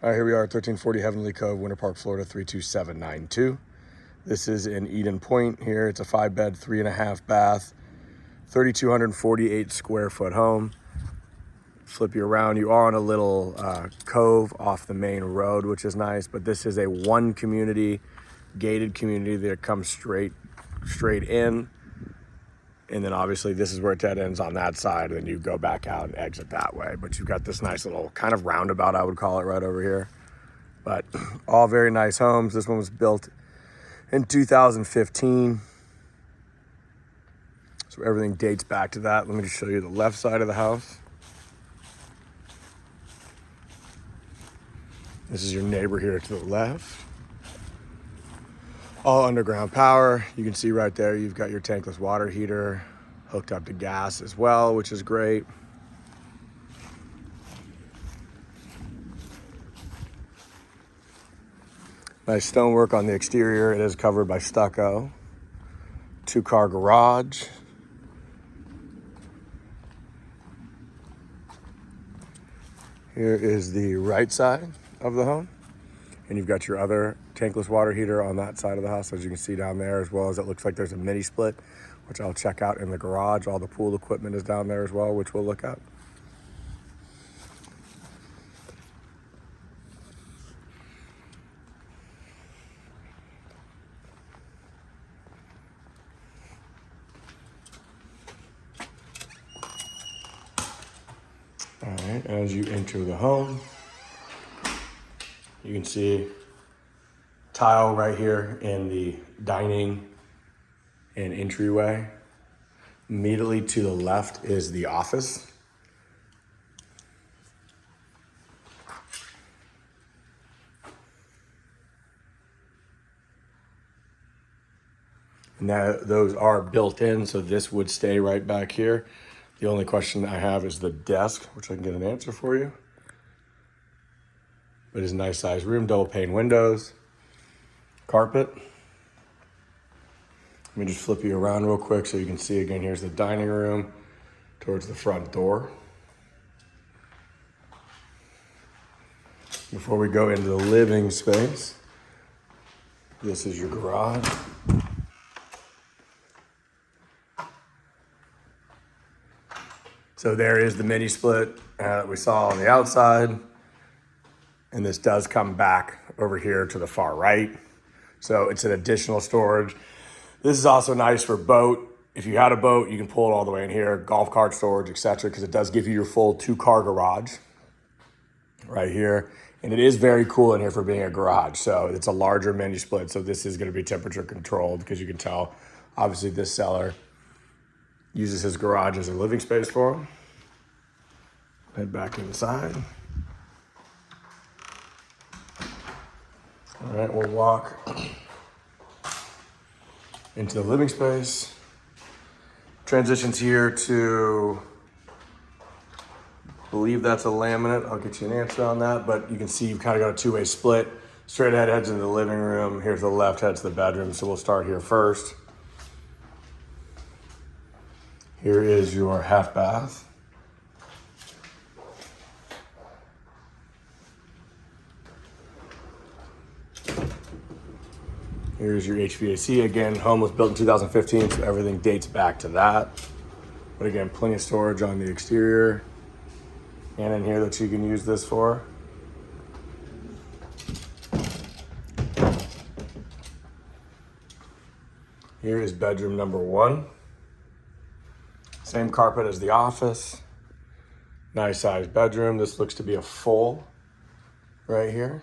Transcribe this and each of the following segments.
All right, here we are, 1340 Heavenly Cove, Winter Park, Florida, 32792. This is in Eden Point here. It's a 5-bed, 3.5 bath, 3,248 square foot home. Flip you around, you are on a little cove off the main road, which is nice, but this is a one community, gated community that comes straight in. And then obviously this is where it dead ends on that side, and then you go back out and exit that way. But you've got this nice little kind of roundabout, I would call it, right over here. But all very nice homes. This one was built in 2015. So everything dates back to that. Let me just show you the left side of the house. This is your neighbor here to the left. All underground power. You can see right there, you've got your tankless water heater hooked up to gas as well, which is great. Nice stonework on the exterior. It is covered by stucco. 2-car garage. Here is the right side of the home. And you've got your other tankless water heater on that side of the house, as you can see down there, as well as it looks like there's a mini split, which I'll check out in the garage. All the pool equipment is down there as well, which we'll look at. All right, as you enter the home, you can see tile right here in the dining and entryway. Immediately to the left is the office. And those are built in, so this would stay right back here. The only question I have is the desk, which I can get an answer for you. But it's a nice sized room, double pane windows, carpet. Let me just flip you around real quick so you can see again. Here's the dining room towards the front door. Before we go into the living space, this is your garage. So there is the mini split that we saw on the outside. And this does come back over here to the far right. So it's an additional storage. This is also nice for boat. If you had a boat, you can pull it all the way in here, golf cart storage, etc., because it does give you your full 2-car garage right here. And it is very cool in here for being a garage. So it's a larger mini split. So this is going to be temperature controlled, because you can tell, obviously, this seller uses his garage as a living space for him. Head back inside. All right, we'll walk into the living space. Transitions here to, I believe that's a laminate. I'll get you an answer on that, but you can see you've kind of got a 2-way split. Straight ahead heads into the living room. Here's the left heads to the bedroom, so we'll start here first. Here is your half bath. Here's your HVAC. Again, home was built in 2015, so everything dates back to that. But again, plenty of storage on the exterior and in here that you can use this for. Here is bedroom number 1. Same carpet as the office. Nice sized bedroom. This looks to be a full right here.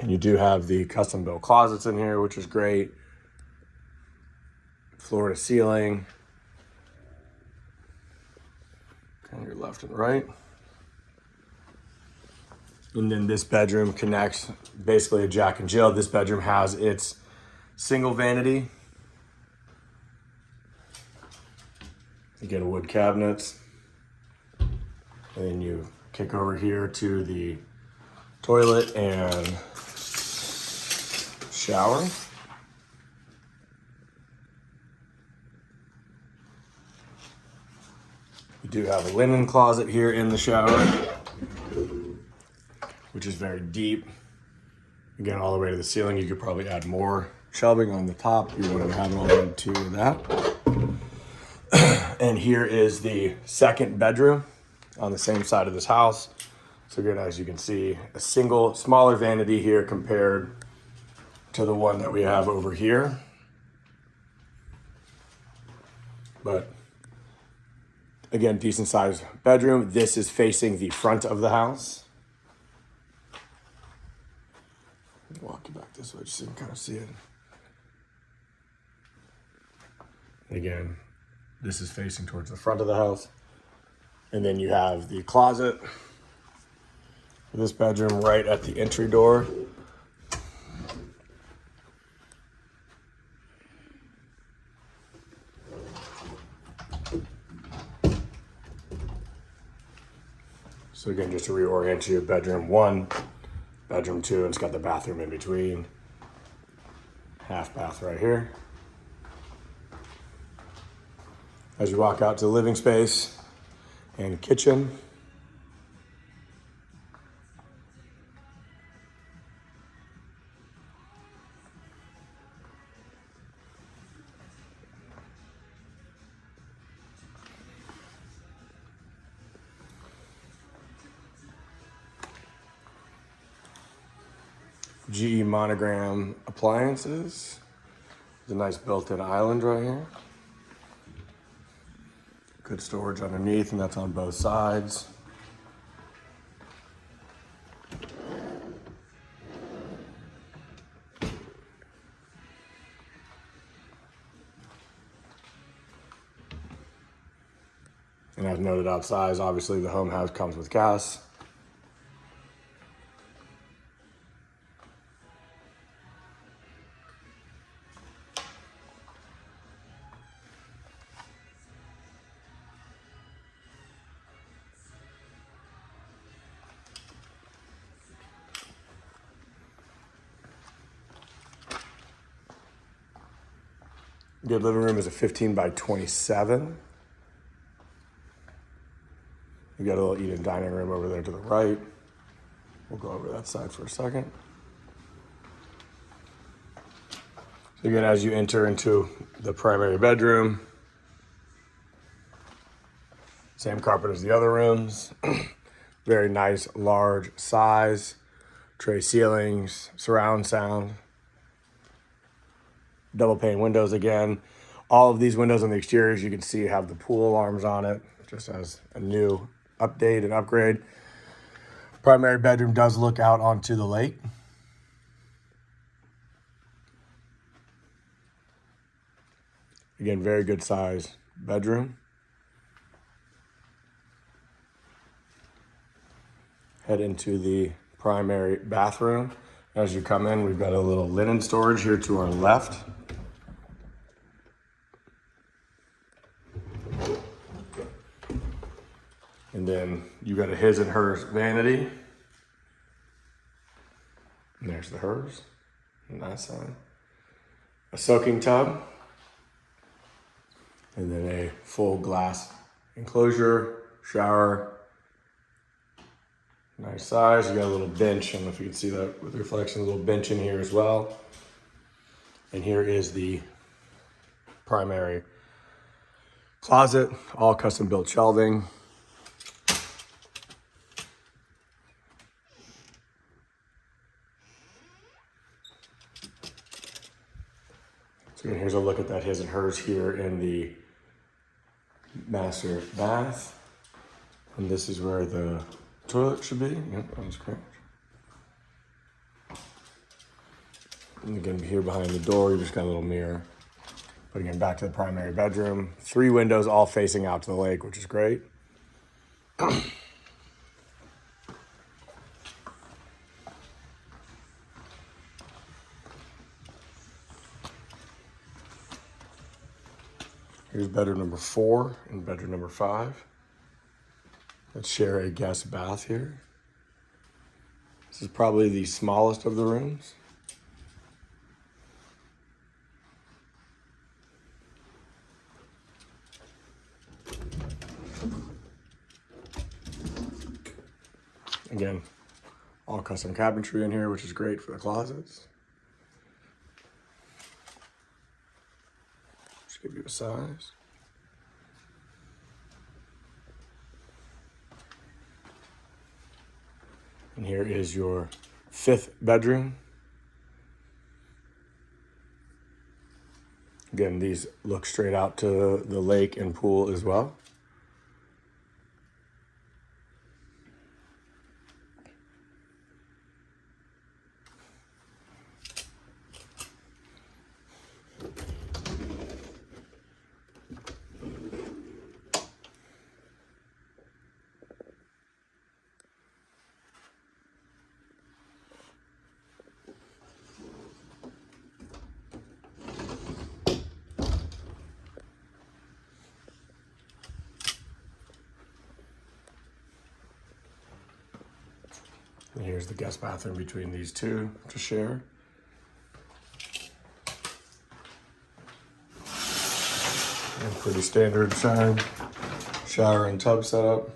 And you do have the custom built closets in here, which is great. Floor to ceiling. On your left and right. And then this bedroom connects basically a Jack and Jill. This bedroom has its single vanity. Again, wood cabinets. And then you kick over here to the toilet and shower. do have a linen closet here in the shower, which is very deep. Again, all the way to the ceiling. You could probably add more shelving on the top. You wouldn't have all into that. And here is the second bedroom on the same side of this house. So again, as you can see, a single smaller vanity here compared to the one that we have over here. But again, decent sized bedroom. This is facing the front of the house. Let me walk you back this way just so you can kind of see it. Again, this is facing towards the front of the house. And then you have the closet for this bedroom right at the entry door. So again, just to reorient you, bedroom 1, bedroom 2, and it's got the bathroom in between. Half bath right here. As you walk out to the living space and kitchen. GE Monogram appliances. There's a nice built-in island right here. Good storage underneath, and that's on both sides. And as noted outside, obviously the home house comes with gas. Good living room is a 15 by 27. You got a little eat-in dining room over there to the right. We'll go over that side for a second. So again, as you enter into the primary bedroom, same carpet as the other rooms. Very nice, large size, tray ceilings, surround sound. Double pane windows again. All of these windows on the exteriors, you can see have the pool alarms on it, just as a new update and upgrade. Primary bedroom does look out onto the lake. Again, very good size bedroom. Head into the primary bathroom. As you come in, we've got a little linen storage here to our left. And then you got a his and hers vanity. And there's the hers on that side. A soaking tub. And then a full glass enclosure, shower. Nice size. You got a little bench. I don't know if you can see that with reflection, a little bench in here as well. And here is the primary closet, all custom built shelving. So here's a look at that his and hers here in the master bath. And this is where the toilet should be. Yep, that was correct. And again, here behind the door, you just got a little mirror. But again, back to the primary bedroom. 3 windows all facing out to the lake, which is great. Here's bedroom number 4 and bedroom number 5. Let's share a guest bath here. This is probably the smallest of the rooms. Again, all custom cabinetry in here, which is great for the closets. Just give you a size. And here is your 5th bedroom. Again, these look straight out to the lake and pool as well. And here's the guest bathroom between these two to share. And pretty standard shower and tub setup.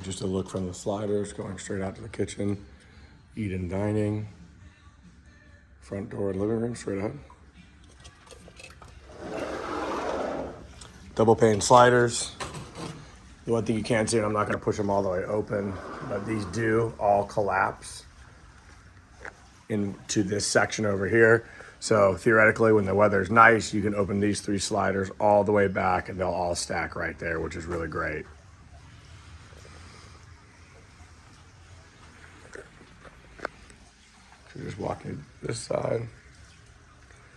Just a look from the sliders going straight out to the kitchen, eat-in dining, front door and living room straight ahead. Double pane sliders. The one thing you can't see, and I'm not going to push them all the way open, but these do all collapse into this section over here. So theoretically, when the weather's nice, you can open these 3 sliders all the way back and they'll all stack right there, which is really great. So just walking this side.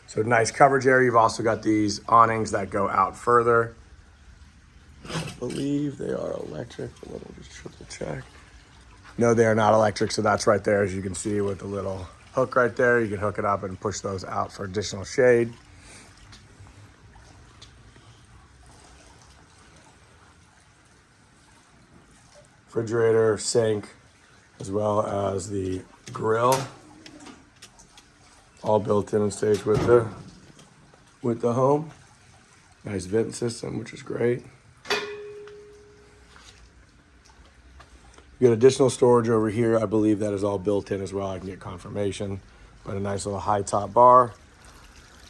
So nice coverage area. You've also got these awnings that go out further. I believe they are electric, but let me just triple check. No, they are not electric, so that's right there, as you can see with the little hook right there. You can hook it up and push those out for additional shade. Refrigerator, sink, as well as the grill. All built in and staged with the home. Nice vent system, which is great. You get additional storage over here. I believe that is all built in as well. I can get confirmation, but a nice little high top bar.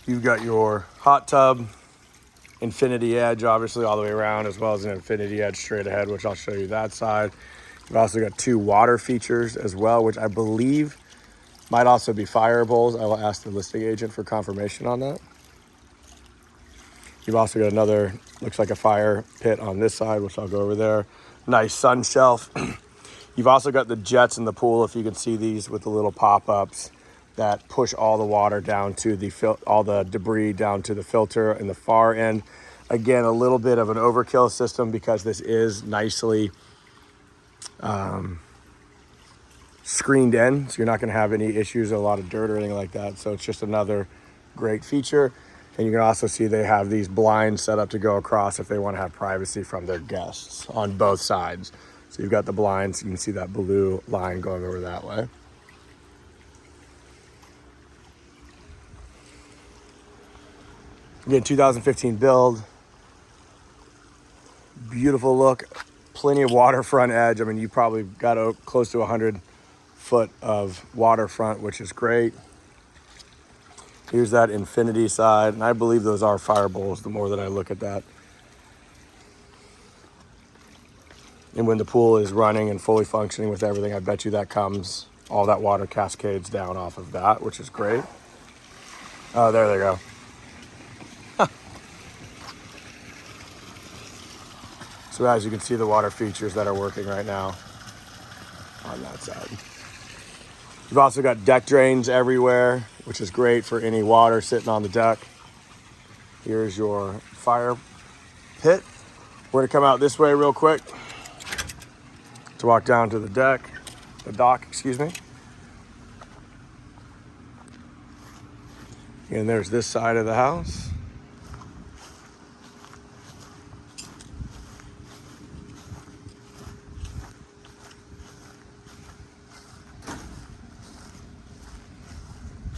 You've got your hot tub, infinity edge, obviously all the way around, as well as an infinity edge straight ahead, which I'll show you that side. You've also got 2 water features as well, which I believe might also be fire bowls. I will ask the listing agent for confirmation on that. You've also got another, looks like a fire pit on this side, which I'll go over there. Nice sun shelf. You've also got the jets in the pool, if you can see these with the little pop-ups that push all the water down to all the debris down to the filter in the far end. Again, a little bit of an overkill system because this is nicely screened in, so you're not going to have any issues or a lot of dirt or anything like that. So it's just another great feature. And you can also see they have these blinds set up to go across if they want to have privacy from their guests on both sides. So you've got the blinds, you can see that blue line going over that way. Again, 2015 build. Beautiful look, plenty of waterfront edge. I mean, you probably got close to 100 foot of waterfront, which is great. Here's that infinity side, and I believe those are fire bowls the more that I look at that. And when the pool is running and fully functioning with everything, I bet you that comes, all that water cascades down off of that, which is great. Oh, there they go. So as you can see, the water features that are working right now on that side. You've also got deck drains everywhere, which is great for any water sitting on the deck. Here's your fire pit. We're gonna come out this way real quick to walk down to the dock, excuse me. And there's this side of the house.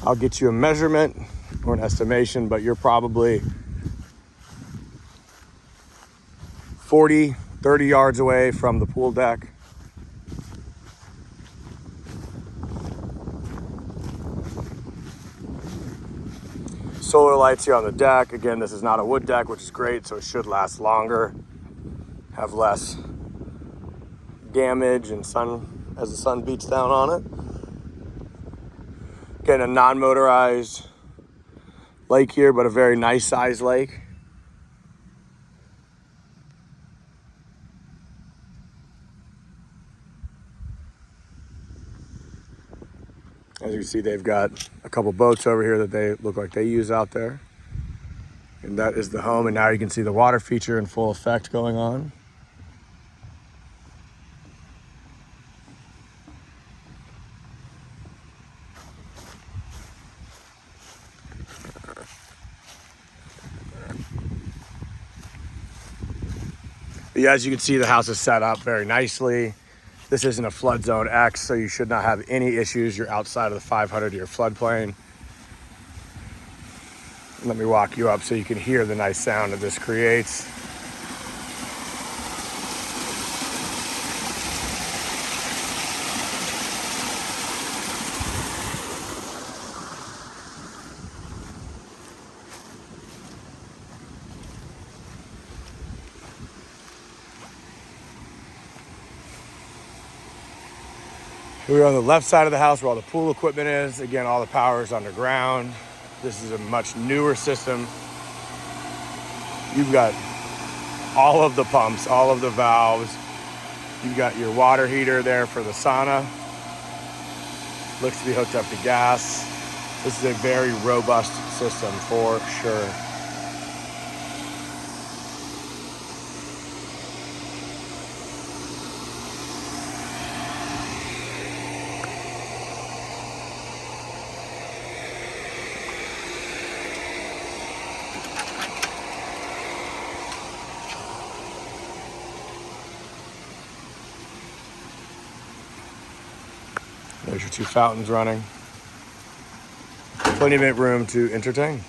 I'll get you a measurement or an estimation, but you're probably 40, 30 yards away from the pool deck. Solar lights here on the deck. Again, this is not a wood deck, which is great, so it should last longer, have less damage and sun as the sun beats down on it. Again, a non-motorized lake here, but a very nice sized lake. As you can see, they've got a couple boats over here that they look like they use out there. And that is the home, and now you can see the water feature in full effect going on. But yeah, as you can see, the house is set up very nicely. This isn't a flood zone X, so you should not have any issues. You're outside of the 500-year floodplain. Let me walk you up so you can hear the nice sound that this creates. We're on the left side of the house where all the pool equipment is. Again, all the power is underground. This is a much newer system. You've got all of the pumps, all of the valves. You've got your water heater there for the sauna. Looks to be hooked up to gas. This is a very robust system for sure. There's your two fountains running. Plenty of room to entertain.